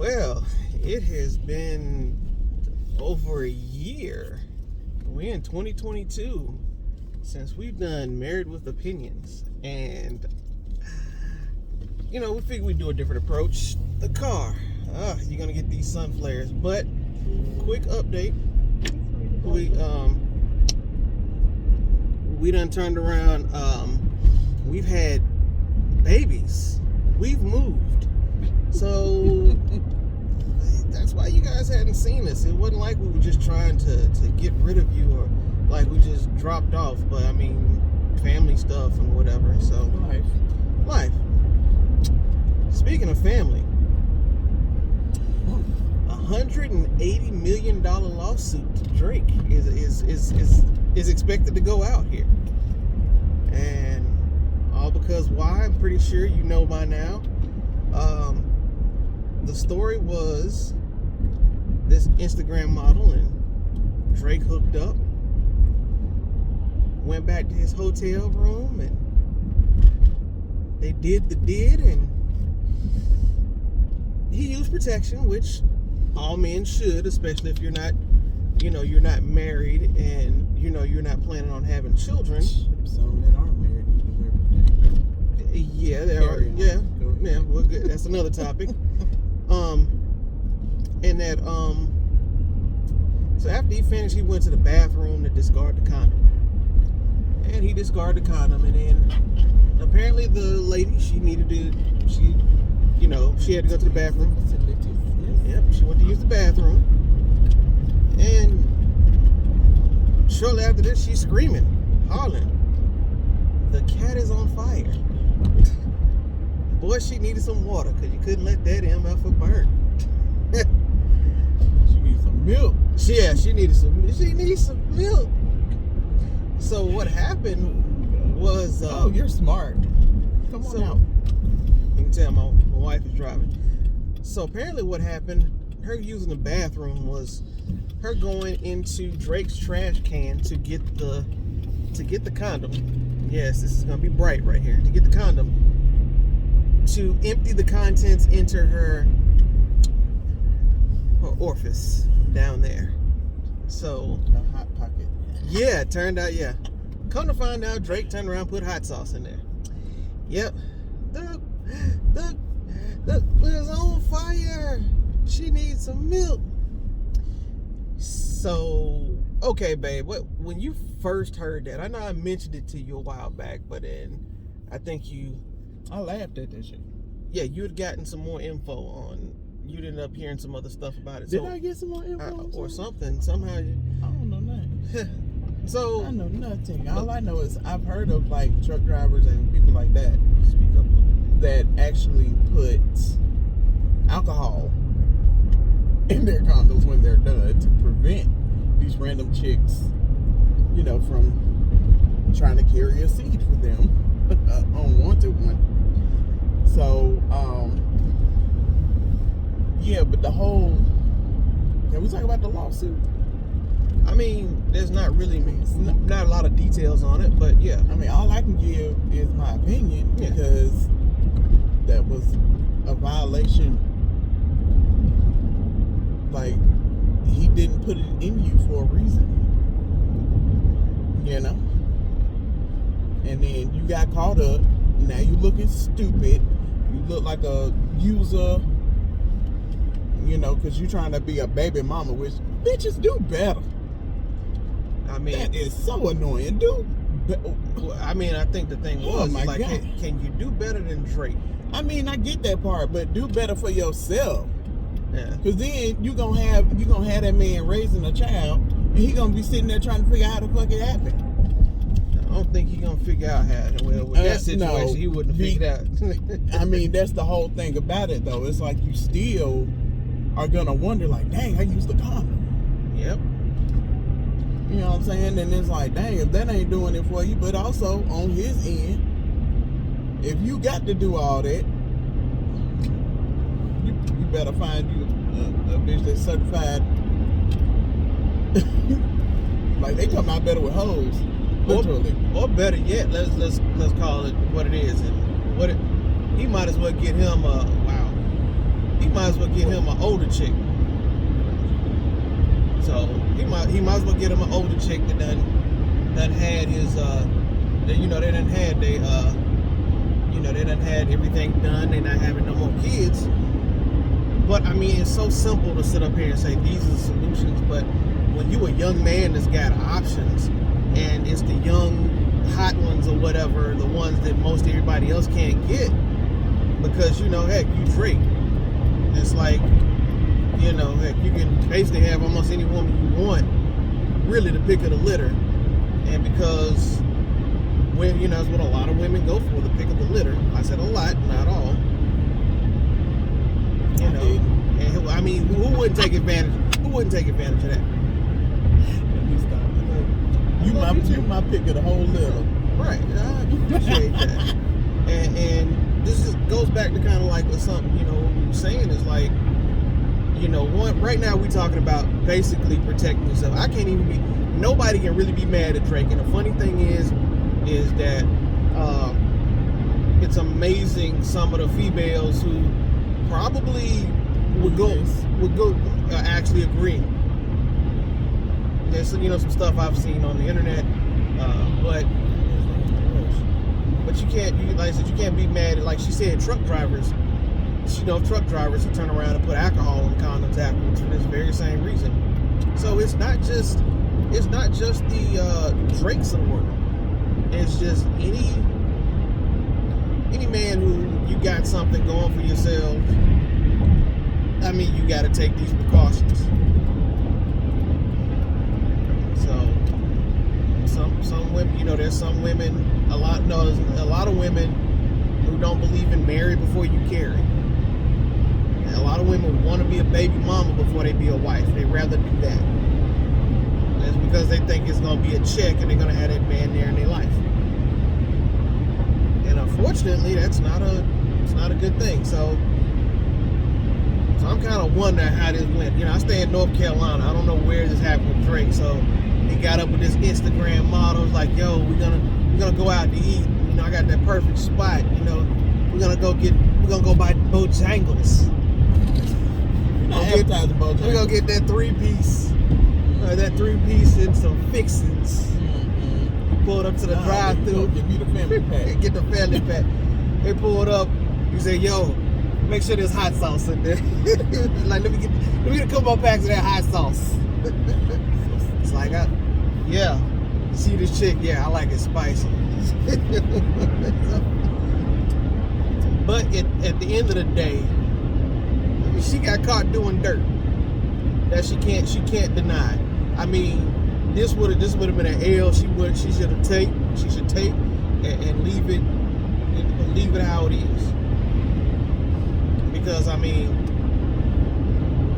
Well, it has been over a year. We're in 2022 since we've done Married with Opinions. And, we figured we'd do a different approach. The car. You're going to get these sun flares. But, quick update. We done turned around. We've had babies. We've moved. So that's why you guys hadn't seen us. It wasn't like we were just trying to get rid of you or like we just dropped off. But I mean, family stuff and whatever. So life. Speaking of family, $180 million lawsuit to Drake is expected to go out here, and all because why? I'm pretty sure you know by now. The story was this Instagram model and Drake hooked up, went back to his hotel room, and they did the did, and he used protection, which all men should, especially if you're not, you're not married and you're not planning on having children. Some that are married need to wear protection. Yeah, there are. Yeah. Well, good. That's another topic. So after he finished, he went to the bathroom to discard the condom, and he discarded the condom, and then apparently the lady she had to go to the bathroom. Yep, she went to use the bathroom, and shortly after this, she's screaming, hollering, "The cat is on fire!" Boy, she needed some water because you couldn't let that MF burn. She needs some milk. Yeah, she needs some milk. So what happened was... you're smart. Come on out. You can tell my wife is driving. So apparently what happened, her using the bathroom was her going into Drake's trash can to get the condom. Yes, this is going to be bright right here. To get the condom. To empty the contents into her orifice down there. So The hot pocket. yeah, it turned out, yeah. Come to find out, Drake turned around and put hot sauce in there. Yep. The it's on fire. She needs some milk. So, okay, babe, when you first heard that, I know I mentioned it to you a while back, but then I think I laughed at that shit. yeah, you had gotten some more info on, you'd ended up hearing some other stuff about it. Did I get some more info? Or something, somehow. I don't know nothing. So I know nothing. All I know is I've heard of like truck drivers and people like that speak up. that actually put alcohol in their condoms when they're done to prevent these random chicks, from trying to carry a seed for them, unwanted one. So, yeah, but can we talk about the lawsuit? I mean, there's not really not a lot of details on it, but yeah. I mean, all I can give is my opinion because that was a violation. Like, he didn't put it in you for a reason, and then you got caught up. Now you looking stupid. You look like a user, because you're trying to be a baby mama, which bitches do better. I mean, that is so annoying, dude. I mean, I think the thing was, my like, God. can you do better than Drake? I mean, I get that part, but do better for yourself. Yeah. Cause then you gonna have that man raising a child, and he gonna be sitting there trying to figure out how the fuck it happened. I don't think he gonna figure out how. Well, with that situation, no, he wouldn't have figured out. I mean, that's the whole thing about it, though. It's like you still are gonna wonder, like, dang, I used the condom. Yep. You know what I'm saying? And it's like, dang, if that ain't doing it for you, but also on his end, if you got to do all that, you better find you a bitch that's certified. Like, they come out better with hoes, literally. Or better yet, let's call it what it is, and he might as well get him he might as well get him an older chick. So he might as well get him an older chick that done had his they done had they done had everything done. They not having no more kids. But I mean, it's so simple to sit up here and say these are the solutions. But when you a young man that's got options, and it's the young hot ones or whatever, the ones that most everybody else can't get, because heck, you Drake. It's like, heck, you can basically have almost any woman you want, really, the pick of the litter. And because when that's what a lot of women go for, the pick of the litter. I said a lot, not all. And I mean, who wouldn't take advantage? Who wouldn't take advantage of that? You my pick of the whole litter. Right. I appreciate that. And this goes back to kind of like what something, what we were saying is like, right now we're talking about basically protecting yourself. Nobody can really be mad at Drake. And the funny thing is that it's amazing some of the females who probably would go actually agree. There's some stuff I've seen on the internet, but you can't, like I said, you can't be mad at, like she said, truck drivers. Truck drivers who turn around and put alcohol in condoms afterwards for this very same reason. So it's not just the Drakes of the world. It's just any man who you got something going for yourself. I mean, you got to take these precautions. So some women, there's some women, a lot of women who don't believe in marry before you carry. And a lot of women want to be a baby mama before they be a wife. They'd rather do that. That's because they think it's going to be a check and they're going to have that man there in their life. And unfortunately, it's not a good thing. So I'm kind of wondering how this went. I stay in North Carolina. I don't know where this happened with Drake. So he got up with this Instagram model, like, yo, we're gonna go out to eat. I got that perfect spot. We're gonna go buy Bojangles. We're gonna get that three-piece and some fixings. Pulled up to the drive-thru. Give me the family pack. Get the family pack. They pulled up. You say, yo, make sure there's hot sauce in there. Like, let me get a couple more packs of that hot sauce. It's like, yeah. See this chick? Yeah, I like it spicy. But at the end of the day, she got caught doing dirt that she can't deny. I mean, this would have been an L. She should take and leave it how it is. Because I mean,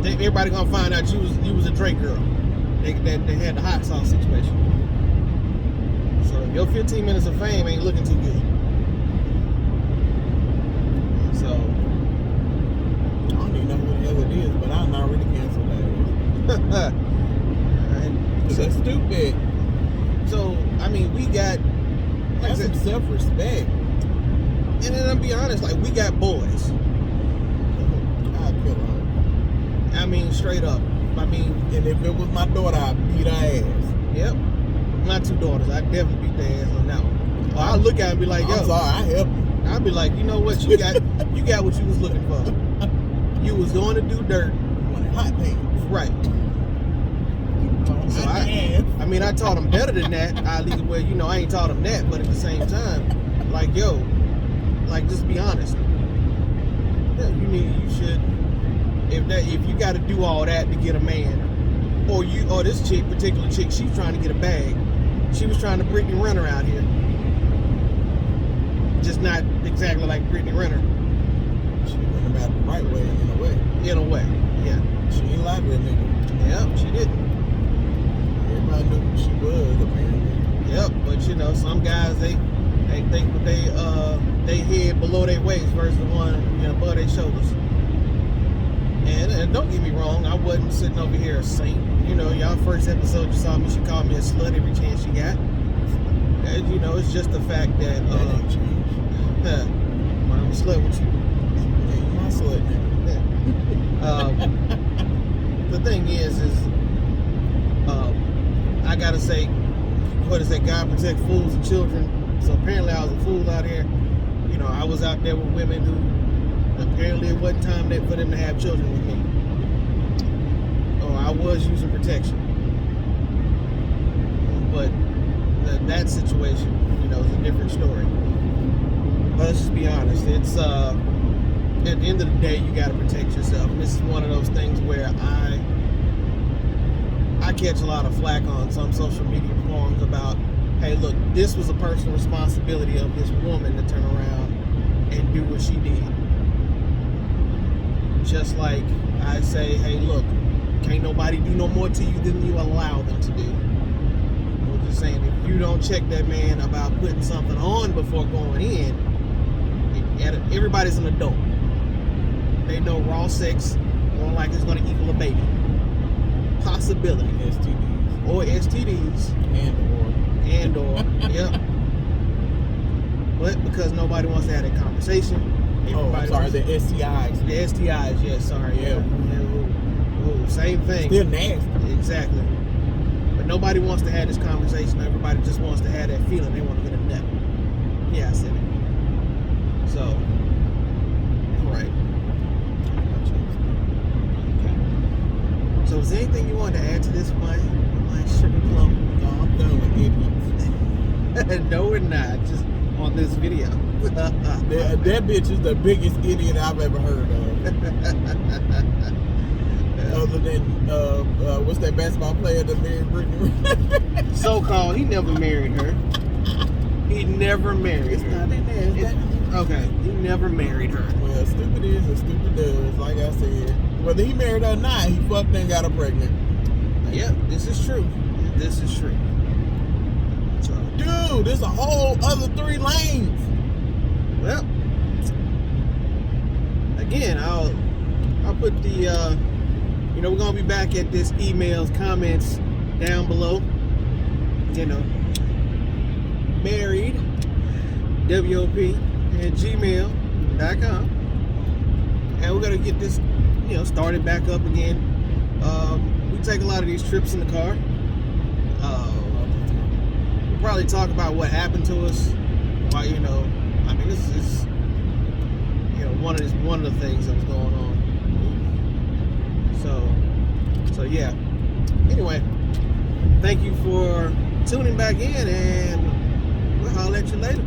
everybody gonna find out you was a Drake girl. They had the hot sauce situation. So your 15 minutes of fame ain't looking too good. So I don't even know who the hell it is, but I'm already canceled that. That's stupid. So I mean, we got some self-respect. And then I'll be honest, like, we got boys. I'd kill her. I mean, straight up. I mean, and if it was my daughter, I'd beat her ass. Yep. My two daughters, I'd definitely beat their ass on that one. Or I'll look at it and be like, yo. I'm sorry, I helped you. I'll be like, you know what, you got what you was looking for. You was going to do dirt. You wanted hot pants. Right. So I mean, I taught them better than that. I ain't taught them that, but at the same time, like, yo, like, just be honest. Yeah, you should, if you got to do all that to get a man, or this particular chick, she's trying to get a bag. She was trying to Brittany Renner out here. Just not exactly like Brittany Renner. She went about it the right way, in a way, yeah. She ain't like that nigga. Yep, she didn't. Everybody knew who she was, apparently. Yep, but some guys, they think with they head below their waist versus the one above their shoulders. And don't get me wrong, I wasn't sitting over here a saint. Y'all first episode you saw me, she called me a slut every chance she got. And it's just the fact that that ain't changed. I'm a slut with you. Yeah, you my slut now. Yeah. thing is I gotta say, what is that? God protect fools and children. So apparently I was a fool out here. You know, I was out there with women who apparently it wasn't time for them to have children with me. Or I was using protection. But that situation, you know, is a different story. But let's just be honest. It's at the end of the day, you gotta protect yourself. And this is one of those things where I catch a lot of flack on some social media forums about, hey, look, this was a personal responsibility of this woman to turn around and do what she did. Just like I say, hey, look, can't nobody do no more to you than you allow them to do. We're just saying, if you don't check that man about putting something on before going in, everybody's an adult. They know raw sex more like it's going to equal a baby. Possibility. STDs. Or STDs. And or. Yep. But because nobody wants to have that conversation. The STIs. The STIs, yes, sorry. Yeah. Ooh, same thing. Still nasty. Exactly. But nobody wants to have this conversation. Everybody just wants to have that feeling they want to get a nut. Yeah, I said it. So, all right. So is there anything you want to add to this, my sugar plum? No, I'm done with idiots. No, we're not. Just on this video. that bitch is the biggest idiot I've ever heard of. Other than what's that basketball player that married Brittany? So-called, he never married her. He never married It's her. not in there. Okay, he never married her. Well, stupid is and stupid does. Like I said, whether he married her or not, he fucked and got her pregnant. Yeah, this is true. This is true. So, Dude, there's a whole other 3 lanes. well, again, I'll put the you know, we're gonna be back at this emails, comments down below. You know, married WOP at gmail.com, and we're gonna get this, you know, started back up again. We take a lot of these trips in the car. We'll probably talk about what happened to us. Why, you know, I mean, this is, you know, one of the things that was going on. So yeah. Anyway, thank you for tuning back in, and we'll holler at you later.